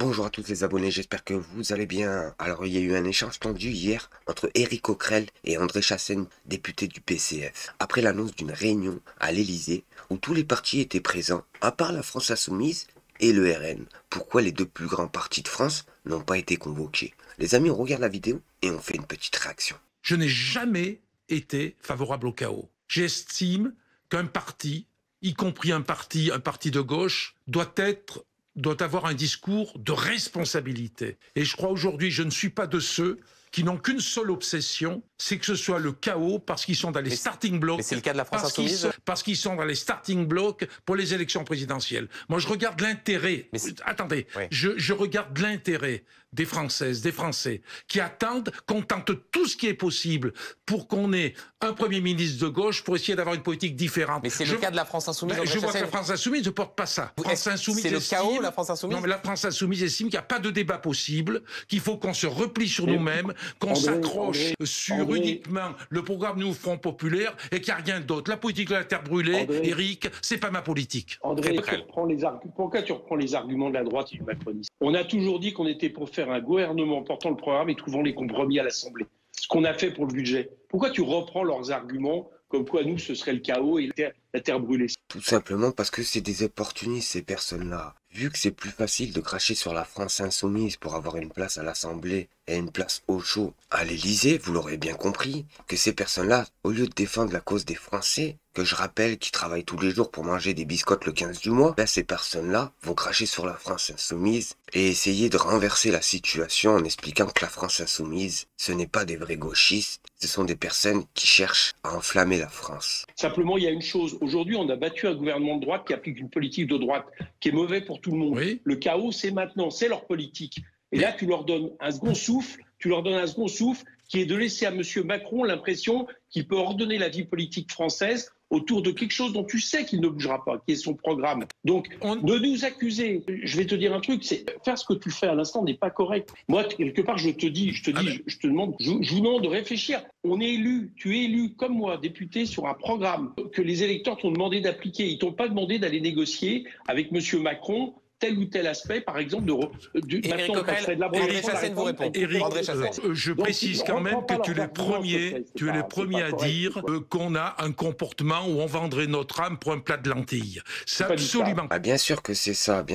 Bonjour à tous les abonnés, j'espère que vous allez bien. Alors il y a eu un échange tendu hier entre Éric Coquerel et André Chassaigne, député du PCF, après l'annonce d'une réunion à l'Elysée où tous les partis étaient présents, à part la France Insoumise et le RN. Pourquoi les deux plus grands partis de France n'ont pas été convoqués? Les amis, on regarde la vidéo et on fait une petite réaction. Je n'ai jamais été favorable au chaos. J'estime qu'un parti, y compris un parti de gauche, doit avoir un discours de responsabilité. Et je crois aujourd'hui, je ne suis pas de ceux qui n'ont qu'une seule obsession, c'est que ce soit le chaos parce qu'ils sont dans les starting blocks. Mais c'est le cas de la France Insoumise. Parce qu'ils sont dans les starting blocks pour les élections présidentielles. Moi, je regarde l'intérêt. Attendez, oui. je regarde l'intérêt des Françaises, des Français, qui attendent qu'on tente tout ce qui est possible pour qu'on ait un Premier ministre de gauche pour essayer d'avoir une politique différente. Mais c'est le cas de la France Insoumise. Je vois que la France Insoumise ne porte pas ça. C'est le chaos, la France Insoumise. Non, mais la France Insoumise estime qu'il n'y a pas de débat possible, qu'il faut qu'on se replie sur nous-mêmes, qu'on s'accroche sur uniquement le programme Nouveau Front Populaire et qu'il n'y a rien d'autre. La politique de la terre brûlée, Éric, c'est pas ma politique. André, pourquoi tu reprends les arguments de la droite et du macronisme? On a toujours dit qu'on était pour faire un gouvernement portant le programme et trouvant les compromis à l'Assemblée. Ce qu'on a fait pour le budget. Pourquoi tu reprends leurs arguments comme quoi nous, ce serait le chaos et la terre brûlée? Tout simplement parce que c'est des opportunistes, ces personnes-là. Vu que c'est plus facile de cracher sur la France Insoumise pour avoir une place à l'Assemblée et une place au chaud à l'Elysée, vous l'aurez bien compris, que ces personnes-là, au lieu de défendre la cause des Français, que je rappelle qui travaillent tous les jours pour manger des biscottes le 15 du mois, ben ces personnes-là vont cracher sur la France Insoumise et essayer de renverser la situation en expliquant que la France Insoumise, ce n'est pas des vrais gauchistes, ce sont des personnes qui cherchent à enflammer la France. Simplement, il y a une chose. Aujourd'hui, on a battu un gouvernement de droite qui applique une politique de droite qui est mauvais pour tout le monde. Oui. Le chaos, c'est maintenant, c'est leur politique. Et là, tu leur donnes un second souffle, qui est de laisser à M. Macron l'impression qu'il peut ordonner la vie politique française autour de quelque chose dont tu sais qu'il ne bougera pas, qui est son programme. Donc, de nous accuser, je vais te dire un truc, c'est faire ce que tu fais à l'instant n'est pas correct. Moi, quelque part, je te demande, je vous demande de réfléchir. On est élu, tu es élu comme moi, député sur un programme que les électeurs t'ont demandé d'appliquer. Ils t'ont pas demandé d'aller négocier avec M. Macron tel ou tel aspect, par exemple, Éric Coquerel, André Chassaigne vous répond. Je précise quand même que tu es le premier à dire qu'on a un comportement où on vendrait notre âme pour un plat de lentilles. C'est absolument... Ah, bien sûr que c'est ça,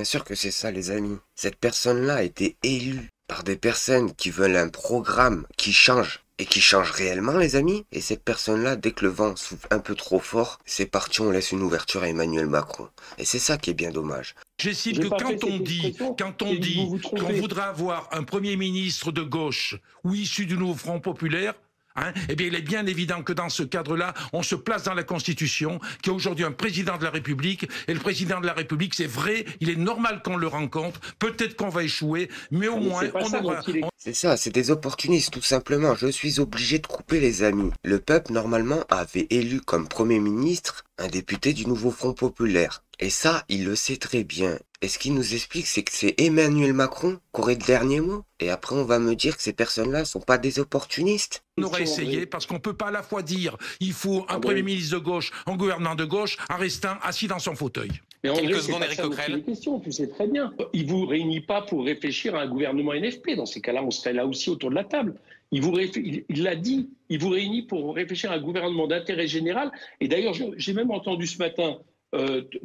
les amis. Cette personne-là a été élue par des personnes qui veulent un programme qui change. Et qui change réellement, les amis. Et cette personne-là, dès que le vent souffle un peu trop fort, c'est parti, on laisse une ouverture à Emmanuel Macron. Et c'est ça qui est bien dommage. J'estime que quand on dit qu'on voudrait avoir un Premier ministre de gauche ou issu du Nouveau Front Populaire, eh bien, il est bien évident que dans ce cadre-là, on se place dans la Constitution, qu'il y a aujourd'hui un président de la République, et le président de la République, c'est vrai, il est normal qu'on le rencontre, peut-être qu'on va échouer, mais au moins, on aura... C'est ça, c'est des opportunistes, tout simplement. Je suis obligé de couper, les amis. Le peuple, normalement, avait élu comme Premier ministre un député du Nouveau Front Populaire. Et ça, il le sait très bien. Et ce qu'il nous explique, c'est que c'est Emmanuel Macron qui aurait le dernier mot. Et après, on va me dire que ces personnes-là sont pas des opportunistes. On aurait essayé, parce qu'on peut pas à la fois dire il faut un Premier ministre de gauche, un gouvernement de gauche, en restant assis dans son fauteuil. Mais André, quelques secondes, Éric Coquerel. Tu sais très bien. Il ne vous réunit pas pour réfléchir à un gouvernement NFP. Dans ces cas-là, on serait là aussi autour de la table. Il l'a dit, il vous réunit pour réfléchir à un gouvernement d'intérêt général. Et d'ailleurs, j'ai même entendu ce matin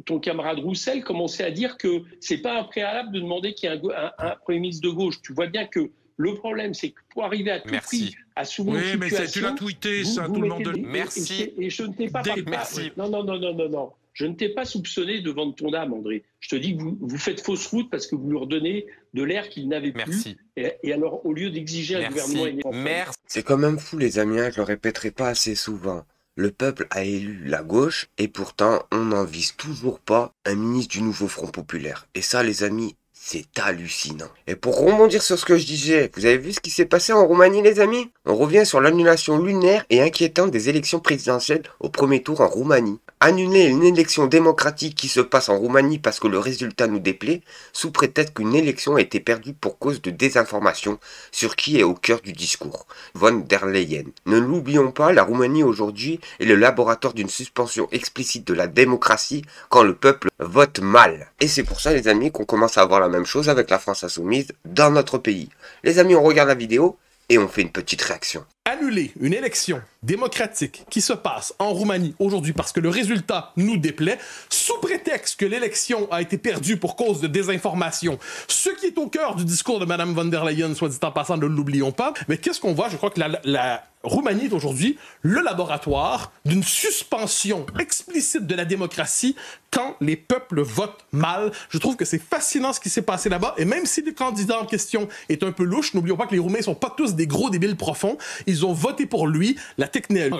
ton camarade Roussel commencer à dire que c'est pas un préalable de demander qu'il y ait un Premier ministre de gauche. Tu vois bien que le problème, c'est que pour arriver à tout prix à souvent une situation... mais tu l'as tweeté, ça, tout le monde... Merci. Et je ne t'ai pas... Merci. Non. Je ne t'ai pas soupçonné de vendre ton âme, André. Je te dis que vous faites fausse route parce que vous leur donnez de l'air qu'ils n'avaient plus. Et alors, au lieu d'exiger un gouvernement... Merci. C'est quand même fou, les amis, je le répéterai pas assez souvent. Le peuple a élu la gauche et pourtant on n'en vise toujours pas un ministre du Nouveau Front Populaire. Et ça, les amis, c'est hallucinant. Et pour rebondir sur ce que je disais, vous avez vu ce qui s'est passé en Roumanie, les amis? On revient sur l'annulation lunaire et inquiétante des élections présidentielles au premier tour en Roumanie. Annuler une élection démocratique qui se passe en Roumanie parce que le résultat nous déplaît, sous prétexte qu'une élection a été perdue pour cause de désinformation, sur qui est au cœur du discours. Von der Leyen. Ne l'oublions pas, la Roumanie aujourd'hui est le laboratoire d'une suspension explicite de la démocratie quand le peuple vote mal. Et c'est pour ça les amis qu'on commence à avoir la même chose avec la France insoumise dans notre pays. Les amis, on regarde la vidéo et on fait une petite réaction. Annuler une élection démocratique qui se passe en Roumanie aujourd'hui parce que le résultat nous déplaît, sous prétexte que l'élection a été perdue pour cause de désinformation, ce qui est au cœur du discours de Mme von der Leyen, soit dit en passant, ne l'oublions pas. Mais qu'est-ce qu'on voit? Je crois que la Roumanie est aujourd'hui le laboratoire d'une suspension explicite de la démocratie quand les peuples votent mal. Je trouve que c'est fascinant ce qui s'est passé là-bas. Et même si le candidat en question est un peu louche, n'oublions pas que les Roumains ne sont pas tous des gros débiles profonds. Ils ont voté pour lui.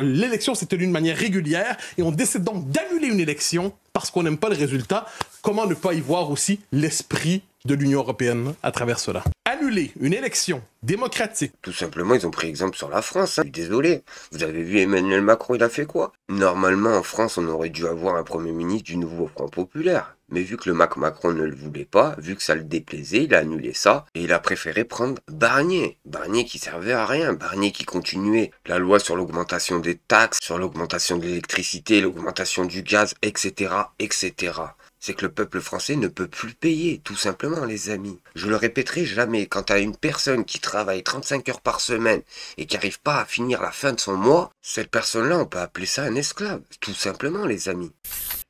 L'élection s'est tenue de manière régulière et on décide donc d'annuler une élection parce qu'on n'aime pas le résultat. Comment ne pas y voir aussi l'esprit de l'Union européenne à travers cela? Annuler une élection démocratique. Tout simplement, ils ont pris exemple sur la France. Désolé, vous avez vu Emmanuel Macron, il a fait quoi? Normalement, en France, on aurait dû avoir un Premier ministre du nouveau Front Populaire. Mais vu que le Macron ne le voulait pas, vu que ça le déplaisait, il a annulé ça et il a préféré prendre Barnier. Barnier qui servait à rien, Barnier qui continuait la loi sur l'augmentation des taxes, sur l'augmentation de l'électricité, l'augmentation du gaz, etc., etc. C'est que le peuple français ne peut plus payer, tout simplement les amis. Je le répéterai jamais, quand à une personne qui travaille 35 heures par semaine et qui n'arrive pas à finir la fin de son mois, cette personne-là, on peut appeler ça un esclave, tout simplement les amis.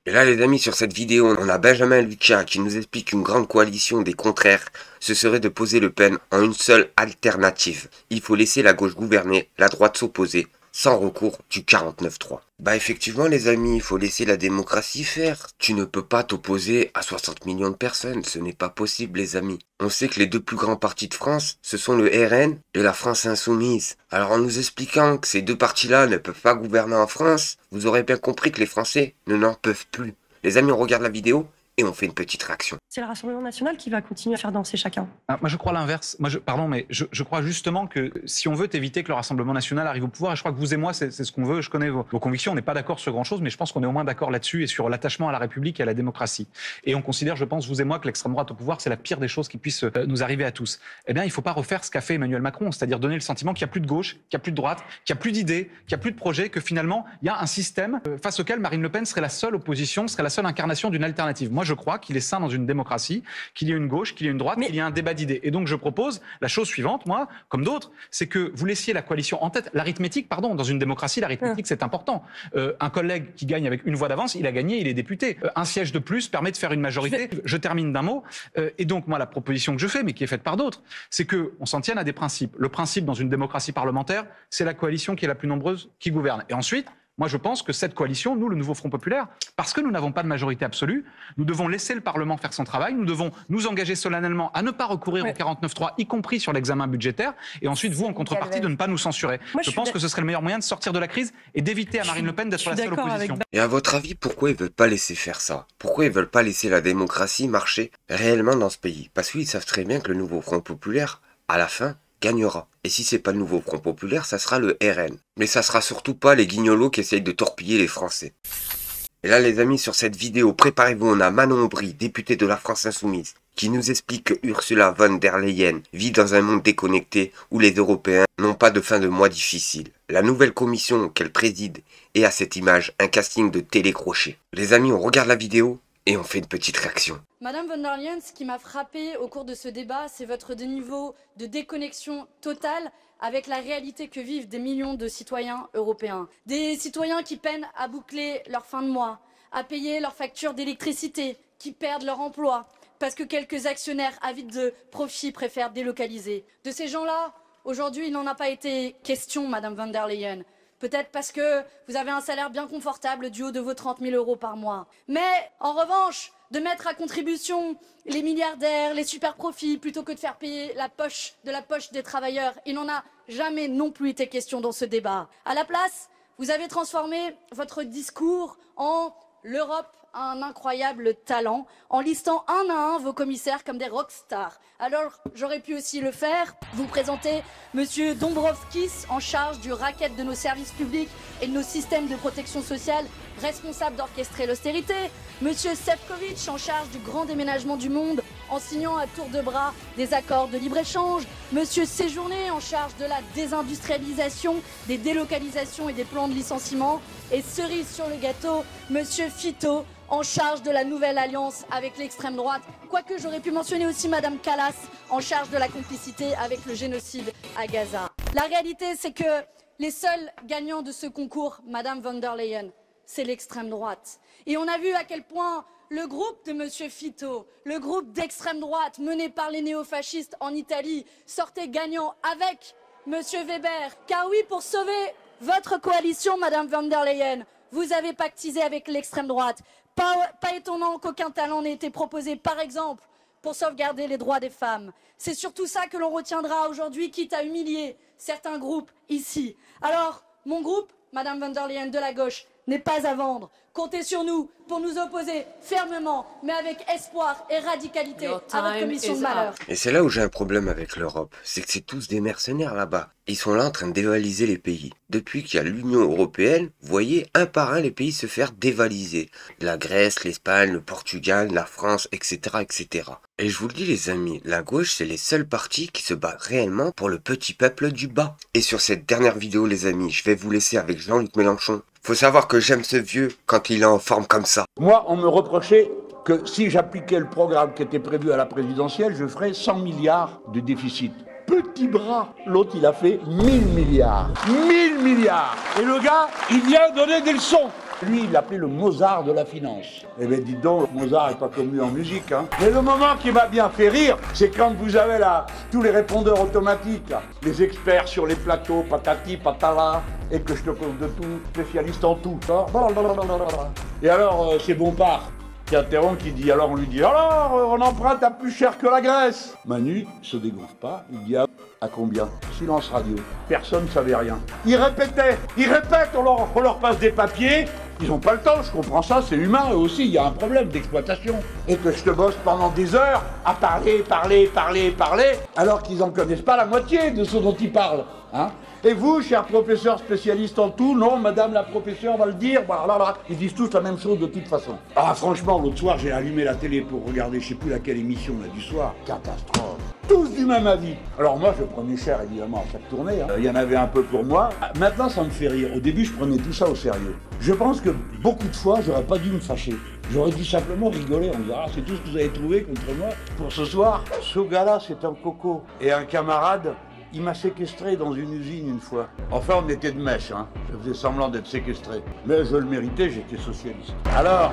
Et là les amis, sur cette vidéo, on a Benjamin Lucas qui nous explique qu'une grande coalition des contraires, ce serait de poser Le Pen en une seule alternative. Il faut laisser la gauche gouverner, la droite s'opposer, sans recours du 49-3. Bah effectivement les amis, il faut laisser la démocratie faire. Tu ne peux pas t'opposer à 60 millions de personnes, ce n'est pas possible les amis. On sait que les deux plus grands partis de France, ce sont le RN et la France Insoumise. Alors en nous expliquant que ces deux partis-là ne peuvent pas gouverner en France, vous aurez bien compris que les Français n'en peuvent plus. Les amis, on regarde la vidéo et on fait une petite réaction. C'est le Rassemblement national qui va continuer à faire danser chacun. Ah, moi je crois l'inverse. Pardon, mais je crois justement que si on veut éviter que le Rassemblement national arrive au pouvoir, et je crois que vous et moi c'est ce qu'on veut, je connais vos convictions, on n'est pas d'accord sur grand chose, mais je pense qu'on est au moins d'accord là-dessus et sur l'attachement à la République et à la démocratie. Et on considère, je pense, vous et moi, que l'extrême droite au pouvoir, c'est la pire des choses qui puissent nous arriver à tous. Eh bien, il ne faut pas refaire ce qu'a fait Emmanuel Macron, c'est-à-dire donner le sentiment qu'il n'y a plus de gauche, qu'il n'y a plus de droite, qu'il n'y a plus d'idées, qu'il n'y a plus de projets, que finalement, il y a un système face auquel Marine Le Pen serait la seule opposition, serait la seule incarnation d'une alternative. Moi, je crois qu'il est sain dans une démocratie, qu'il y ait une gauche, qu'il y ait une droite, qu'il y ait un débat d'idées. Et donc je propose la chose suivante, moi, comme d'autres, c'est que vous laissiez la coalition en tête. L'arithmétique, pardon, dans une démocratie, l'arithmétique c'est important. Un collègue qui gagne avec une voix d'avance, il a gagné, il est député. Un siège de plus permet de faire une majorité. Je termine d'un mot. Et donc moi, la proposition que je fais, mais qui est faite par d'autres, c'est qu'on s'en tienne à des principes. Le principe dans une démocratie parlementaire, c'est la coalition qui est la plus nombreuse qui gouverne. Et ensuite, moi, je pense que cette coalition, nous, le nouveau Front Populaire, parce que nous n'avons pas de majorité absolue, nous devons laisser le Parlement faire son travail, nous devons nous engager solennellement à ne pas recourir au 49.3, y compris sur l'examen budgétaire, et ensuite, vous, en contrepartie, de ne pas nous censurer. Je pense que ce serait le meilleur moyen de sortir de la crise et d'éviter à Marine Le Pen d'être la seule opposition. Et à votre avis, pourquoi ils veulent pas laisser faire ça? Pourquoi ils veulent pas laisser la démocratie marcher réellement dans ce pays? Parce qu'ils savent très bien que le nouveau Front Populaire, à la fin, gagnera. Et si c'est pas le nouveau Front Populaire, ça sera le RN. Mais ça sera surtout pas les guignolos qui essayent de torpiller les Français. Et là les amis, sur cette vidéo, préparez-vous, on a Manon Aubry, députée de la France Insoumise, qui nous explique que Ursula von der Leyen vit dans un monde déconnecté où les Européens n'ont pas de fin de mois difficile. La nouvelle commission qu'elle préside est à cette image un casting de télécrochet. Les amis, on regarde la vidéo et on fait une petite réaction. Madame von der Leyen, ce qui m'a frappé au cours de ce débat, c'est votre niveau de déconnexion totale avec la réalité que vivent des millions de citoyens européens. Des citoyens qui peinent à boucler leur fin de mois, à payer leurs factures d'électricité, qui perdent leur emploi, parce que quelques actionnaires avides de profit préfèrent délocaliser. De ces gens-là, aujourd'hui, il n'en a pas été question, Madame von der Leyen. Peut-être parce que vous avez un salaire bien confortable du haut de vos 30 000 € par mois. Mais en revanche, de mettre à contribution les milliardaires, les super profits, plutôt que de faire payer de la poche des travailleurs, il n'en a jamais non plus été question dans ce débat. À la place, vous avez transformé votre discours en l'Europe un incroyable talent en listant un à un vos commissaires comme des rockstars. Alors, j'aurais pu aussi le faire, vous présenter Monsieur Dombrovskis en charge du racket de nos services publics et de nos systèmes de protection sociale, responsable d'orchestrer l'austérité, Monsieur Šefčovič en charge du grand déménagement du monde en signant à tour de bras des accords de libre-échange, Monsieur Séjourné en charge de la désindustrialisation, des délocalisations et des plans de licenciement, et cerise sur le gâteau, Monsieur Fito en charge de la nouvelle alliance avec l'extrême droite. Quoique j'aurais pu mentionner aussi Madame Kallas en charge de la complicité avec le génocide à Gaza. La réalité, c'est que les seuls gagnants de ce concours, Madame von der Leyen, c'est l'extrême droite. Et on a vu à quel point le groupe de Monsieur Fito, le groupe d'extrême droite mené par les néofascistes en Italie, sortait gagnant avec Monsieur Weber. Car oui, pour sauver votre coalition, Madame von der Leyen, vous avez pactisé avec l'extrême droite. Pas étonnant qu'aucun talent n'ait été proposé, par exemple, pour sauvegarder les droits des femmes. C'est surtout ça que l'on retiendra aujourd'hui, quitte à humilier certains groupes ici. Alors, mon groupe, Madame von der Leyen de la gauche, n'est pas à vendre. Comptez sur nous pour nous opposer fermement, mais avec espoir et radicalité à votre commission de malheur. Et c'est là où j'ai un problème avec l'Europe, c'est que c'est tous des mercenaires là-bas. Ils sont là en train de dévaliser les pays. Depuis qu'il y a l'Union européenne, vous voyez un par un les pays se faire dévaliser. La Grèce, l'Espagne, le Portugal, la France, etc., etc. Et je vous le dis les amis, la gauche c'est les seuls partis qui se battent réellement pour le petit peuple du bas. Et sur cette dernière vidéo les amis, je vais vous laisser avec Jean-Luc Mélenchon. Faut savoir que j'aime ce vieux quand il est en forme comme ça. Moi, on me reprochait que si j'appliquais le programme qui était prévu à la présidentielle, je ferais 100 milliards de déficit. Petit bras. L'autre, il a fait 1000 milliards. 1000 milliards. Et le gars, il vient donner des leçons. Lui, il l'appelait le Mozart de la finance. Eh bien, dis donc, Mozart n'est pas comme lui en musique, hein. Mais le moment qui m'a bien fait rire, c'est quand vous avez là tous les répondeurs automatiques, là, les experts sur les plateaux, patati, patala, et que je te cause de tout, spécialiste en tout. Et alors, c'est Bompard qui interrompt, qui dit, alors on lui dit, alors, on emprunte à plus cher que la Grèce. Manu se dégonfle pas, il dit, à combien? Silence radio. Personne ne savait rien. Ils répétaient, on leur passe des papiers. Ils n'ont pas le temps, je comprends ça, c'est humain, eux aussi, il y a un problème d'exploitation. Et que je te bosse pendant des heures à parler, alors qu'ils n'en connaissent pas la moitié de ce dont ils parlent. Hein? Et vous, cher professeur spécialiste en tout, non, madame la professeure va le dire, voilà, ils disent tous la même chose de toute façon. Ah, franchement, l'autre soir, j'ai allumé la télé pour regarder, je sais plus laquelle émission, là, du soir. Catastrophe. Tous du même avis. Alors moi, je prenais cher, évidemment, à chaque tournée. Hein. Il y en avait un peu pour moi. Maintenant, ça me fait rire. Au début, je prenais tout ça au sérieux. Je pense que beaucoup de fois, j'aurais pas dû me fâcher. J'aurais dû simplement rigoler en disant, ah, c'est tout ce que vous avez trouvé contre moi pour ce soir. Ce gars-là, c'est un coco. Et un camarade, il m'a séquestré dans une usine une fois. Enfin, on était de mèche, hein. Je faisais semblant d'être séquestré. Mais je le méritais, j'étais socialiste. Alors...